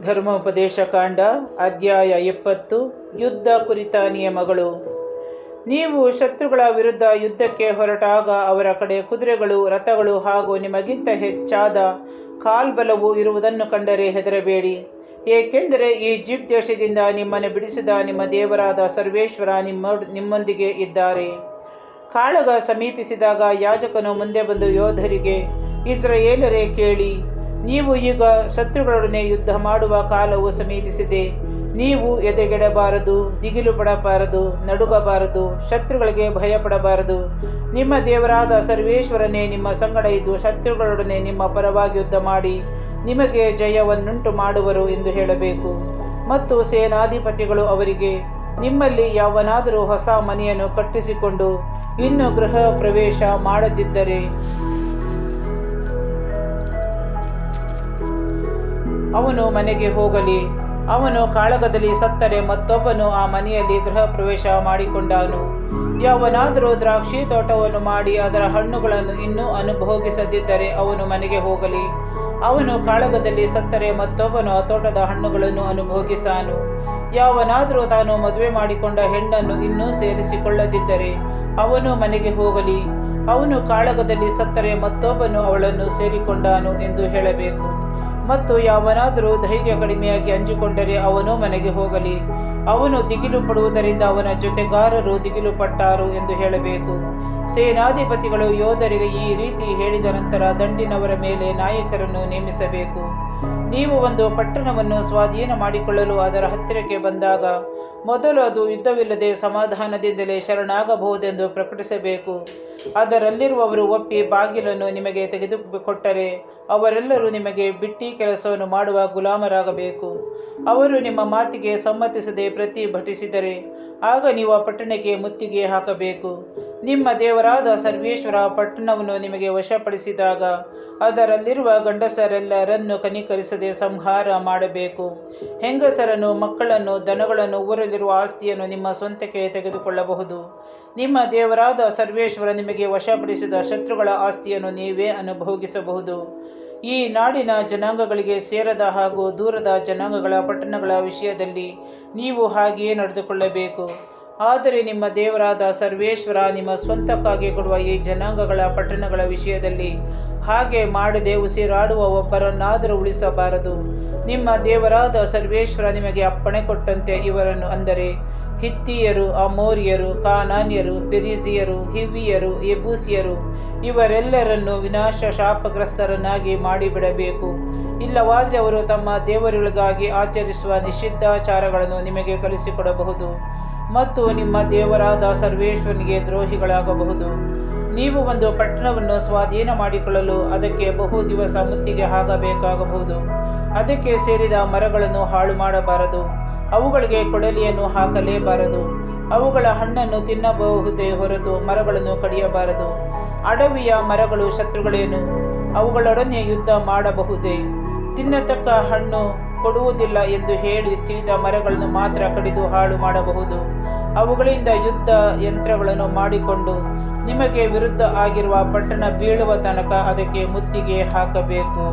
ಧರ್ಮೋಪದೇಶ ಕಾಂಡ ಅಧ್ಯಾಯ 20 ಯುದ್ಧ ಕುರಿತ ನಿಯಮಗಳು. ನೀವು ಶತ್ರುಗಳ ವಿರುದ್ಧ ಯುದ್ಧಕ್ಕೆ ಹೊರಟಾಗ ಅವರ ಕಡೆ ಕುದುರೆಗಳು, ರಥಗಳು ಹಾಗೂ ನಿಮಗಿಂತ ಹೆಚ್ಚಾದ ಕಾಲ್ಬಲವು ಇರುವುದನ್ನು ಕಂಡರೆ ಹೆದರಬೇಡಿ. ಏಕೆಂದರೆ ಈಜಿಪ್ಟ್ ದೇಶದಿಂದ ನಿಮ್ಮನ್ನು ಬಿಡಿಸಿದ ನಿಮ್ಮ ದೇವರಾದ ಸರ್ವೇಶ್ವರ ನಿಮ್ಮೊಂದಿಗೆ ಇದ್ದಾರೆ. ಕಾಳಗ ಸಮೀಪಿಸಿದಾಗ ಯಾಜಕನು ಮುಂದೆ ಬಂದು ಯೋಧರಿಗೆ, ಇಸ್ರಾಯೇಲರೇ ಕೇಳಿ, ನೀವು ಈಗ ಶತ್ರುಗಳೊಡನೆ ಯುದ್ಧ ಮಾಡುವ ಕಾಲವು ಸಮೀಪಿಸಿದೆ. ನೀವು ಎದೆಗೆಡಬಾರದು, ದಿಗಿಲು ಪಡಬಾರದು, ನಡುಗಬಾರದು, ಶತ್ರುಗಳಿಗೆ ಭಯಪಡಬಾರದು. ನಿಮ್ಮ ದೇವರಾದ ಸರ್ವೇಶ್ವರನೇ ನಿಮ್ಮ ಸಂಗಡ ಇದ್ದು ಶತ್ರುಗಳೊಡನೆ ನಿಮ್ಮ ಪರವಾಗಿ ಯುದ್ಧ ಮಾಡಿ ನಿಮಗೆ ಜಯವನ್ನುಂಟು ಮಾಡುವರು ಎಂದು ಹೇಳಬೇಕು. ಮತ್ತು ಸೇನಾಧಿಪತಿಗಳು ಅವರಿಗೆ, ನಿಮ್ಮಲ್ಲಿ ಯಾವನಾದರೂ ಹೊಸ ಮನೆಯನ್ನು ಕಟ್ಟಿಸಿಕೊಂಡು ಇನ್ನೂ ಗೃಹ ಪ್ರವೇಶ ಮಾಡದಿದ್ದರೆ ಅವನು ಮನೆಗೆ ಹೋಗಲಿ. ಅವನು ಕಾಳಗದಲ್ಲಿ ಸತ್ತರೆ ಮತ್ತೊಬ್ಬನು ಆ ಮನೆಯಲ್ಲಿ ಗೃಹ ಪ್ರವೇಶ ಮಾಡಿಕೊಂಡಾನು. ಯಾವನಾದರೂ ದ್ರಾಕ್ಷಿ ತೋಟವನ್ನು ಮಾಡಿ ಅದರ ಹಣ್ಣುಗಳನ್ನು ಇನ್ನೂ ಅನುಭೋಗಿಸದಿದ್ದರೆ ಅವನು ಮನೆಗೆ ಹೋಗಲಿ. ಅವನು ಕಾಳಗದಲ್ಲಿ ಸತ್ತರೆ ಮತ್ತೊಬ್ಬನು ಆ ತೋಟದ ಹಣ್ಣುಗಳನ್ನು ಅನುಭೋಗಿಸಾನು. ಯಾವನಾದರೂ ತಾನು ಮದುವೆ ಮಾಡಿಕೊಂಡ ಹೆಣ್ಣನ್ನು ಇನ್ನೂ ಸೇರಿಸಿಕೊಳ್ಳದಿದ್ದರೆ ಅವನು ಮನೆಗೆ ಹೋಗಲಿ. ಅವನು ಕಾಳಗದಲ್ಲಿ ಸತ್ತರೆ ಮತ್ತೊಬ್ಬನು ಅವಳನ್ನು ಸೇರಿಕೊಂಡಾನು ಎಂದು ಹೇಳಬೇಕು. ಮತ್ತು ಯಾವನಾದರೂ ಧೈರ್ಯ ಕಡಿಮೆಯಾಗಿ ಅಂಜಿಕೊಂಡರೆ ಅವನು ಮನೆಗೆ ಹೋಗಲಿ. ಅವನು ದಿಗಿಲು ಪಡುವುದರಿಂದ ಅವನ ಜೊತೆಗಾರರು ದಿಗಿಲು ಪಟ್ಟಾರು ಎಂದು ಹೇಳಬೇಕು. ಸೇನಾಧಿಪತಿಗಳು ಯೋಧರಿಗೆ ಈ ರೀತಿ ಹೇಳಿದ ನಂತರ ದಂಡಿನವರ ಮೇಲೆ ನಾಯಕರನ್ನು ನೇಮಿಸಬೇಕು. ನೀವು ಒಂದು ಪಟ್ಟಣವನ್ನು ಸ್ವಾಧೀನ ಮಾಡಿಕೊಳ್ಳಲು ಅದರ ಹತ್ತಿರಕ್ಕೆ ಬಂದಾಗ ಮೊದಲು ಅದು ಯುದ್ಧವಿಲ್ಲದೆ ಸಮಾಧಾನದಿಂದಲೇ ಶರಣಾಗಬಹುದೆಂದು ಪ್ರಕಟಿಸಬೇಕು. ಅದರಲ್ಲಿರುವವರು ಒಪ್ಪಿ ಬಾಗಿಲನ್ನು ನಿಮಗೆ ತೆಗೆದುಕೊಟ್ಟರೆ ಅವರೆಲ್ಲರೂ ನಿಮಗೆ ಬಿಟ್ಟಿ ಕೆಲಸವನ್ನು ಮಾಡುವ ಗುಲಾಮರಾಗಬೇಕು. ಅವರು ನಿಮ್ಮ ಮಾತಿಗೆ ಸಮ್ಮತಿಸದೆ ಪ್ರತಿಭಟಿಸಿದರೆ ಆಗ ನೀವು ಆ ಪಟ್ಟಣಕ್ಕೆ ಮುತ್ತಿಗೆ ಹಾಕಬೇಕು. ನಿಮ್ಮ ದೇವರಾದ ಸರ್ವೇಶ್ವರ ಪಟ್ಟಣವನ್ನು ನಿಮಗೆ ವಶಪಡಿಸಿದಾಗ ಅದರಲ್ಲಿರುವ ಗಂಡಸರೆಲ್ಲರನ್ನು ಕನಿಕರಿಸದೆ ಸಂಹಾರ ಮಾಡಬೇಕು. ಹೆಂಗಸರನ್ನು, ಮಕ್ಕಳನ್ನು, ದನಗಳನ್ನು, ಊರಲ್ಲಿರುವ ಆಸ್ತಿಯನ್ನು ನಿಮ್ಮ ಸ್ವಂತಕ್ಕೆ ತೆಗೆದುಕೊಳ್ಳಬಹುದು. ನಿಮ್ಮ ದೇವರಾದ ಸರ್ವೇಶ್ವರ ನಿಮಗೆ ವಶಪಡಿಸಿದ ಶತ್ರುಗಳ ಆಸ್ತಿಯನ್ನು ನೀವೇ ಅನುಭೋಗಿಸಬಹುದು. ಈ ನಾಡಿನ ಜನಾಂಗಗಳಿಗೆ ಸೇರದ ಹಾಗೂ ದೂರದ ಜನಾಂಗಗಳ ಪಟ್ಟಣಗಳ ವಿಷಯದಲ್ಲಿ ನೀವು ಹಾಗೆಯೇ ನಡೆದುಕೊಳ್ಳಬೇಕು. ಆದರೆ ನಿಮ್ಮ ದೇವರಾದ ಸರ್ವೇಶ್ವರ ನಿಮ್ಮ ಸ್ವಂತಕ್ಕಾಗಿ ಕೊಡುವ ಈ ಜನಾಂಗಗಳ ಪಟ್ಟಣಗಳ ವಿಷಯದಲ್ಲಿ ಹಾಗೆ ಮಾಡದೆ ಉಸಿರಾಡುವ ಒಬ್ಬರನ್ನಾದರೂ ಉಳಿಸಬಾರದು. ನಿಮ್ಮ ದೇವರಾದ ಸರ್ವೇಶ್ವರ ನಿಮಗೆ ಅಪ್ಪಣೆ ಕೊಟ್ಟಂತೆ ಇವರನ್ನು, ಅಂದರೆ ಹಿತ್ತಿಯರು, ಅಮೋರಿಯರು, ಕಾನಾನ್ಯರು, ಪೆರಿಜಿಯರು, ಹಿವ್ವಿಯರು, ಯೆಬೂಸಿಯರು, ಇವರೆಲ್ಲರನ್ನು ವಿನಾಶ ಶಾಪಗ್ರಸ್ತರನ್ನಾಗಿ ಮಾಡಿಬಿಡಬೇಕು. ಇಲ್ಲವಾದರೆ ಅವರು ತಮ್ಮ ದೇವರುಗಳಿಗಾಗಿ ಆಚರಿಸುವ ನಿಷಿದ್ಧಾಚಾರಗಳನ್ನು ನಿಮಗೆ ಕಲಿಸಿಕೊಡಬಹುದು ಮತ್ತು ನಿಮ್ಮ ದೇವರಾದ ಸರ್ವೇಶ್ವರನಿಗೆ ದ್ರೋಹಿಗಳಾಗಬಹುದು. ನೀವು ಒಂದು ಪಟ್ಟಣವನ್ನು ಸ್ವಾಧೀನ ಮಾಡಿಕೊಳ್ಳಲು ಅದಕ್ಕೆ ಬಹು ದಿವಸ ಮುತ್ತಿಗೆ ಹಾಕಬೇಕಾಗಬಹುದು. ಅದಕ್ಕೆ ಸೇರಿದ ಮರಗಳನ್ನು ಹಾಳು ಮಾಡಬಾರದು. ಅವುಗಳಿಗೆ ಕೊಡಲಿಯನ್ನು ಹಾಕಲೇಬಾರದು. ಅವುಗಳ ಹಣ್ಣನ್ನು ತಿನ್ನಬಹುದೇ ಹೊರತು ಮರಗಳನ್ನು ಕಡಿಯಬಾರದು. ಅಡವಿಯ ಮರಗಳು ಶತ್ರುಗಳೇನು? ಅವುಗಳೊಡನೆ ಯುದ್ಧ ಮಾಡಬಹುದೇ? ತಿನ್ನತಕ್ಕ ಹಣ್ಣು ಕೊಡುವುದಿಲ್ಲ ಎಂದು ಹೇಳಿ ತಿಳಿದ ಮರಗಳನ್ನು ಮಾತ್ರ ಕಡಿದು ಹಾಳು ಮಾಡಬಹುದು. ಅವುಗಳಿಂದ ಯುದ್ಧ ಯಂತ್ರಗಳನ್ನು ಮಾಡಿಕೊಂಡು ನಿಮಗೆ ವಿರುದ್ಧ ಆಗಿರುವ ಪಟ್ಟಣ ಬೀಳುವ ತನಕ ಅದಕ್ಕೆ ಮುತ್ತಿಗೆ ಹಾಕಬೇಕು.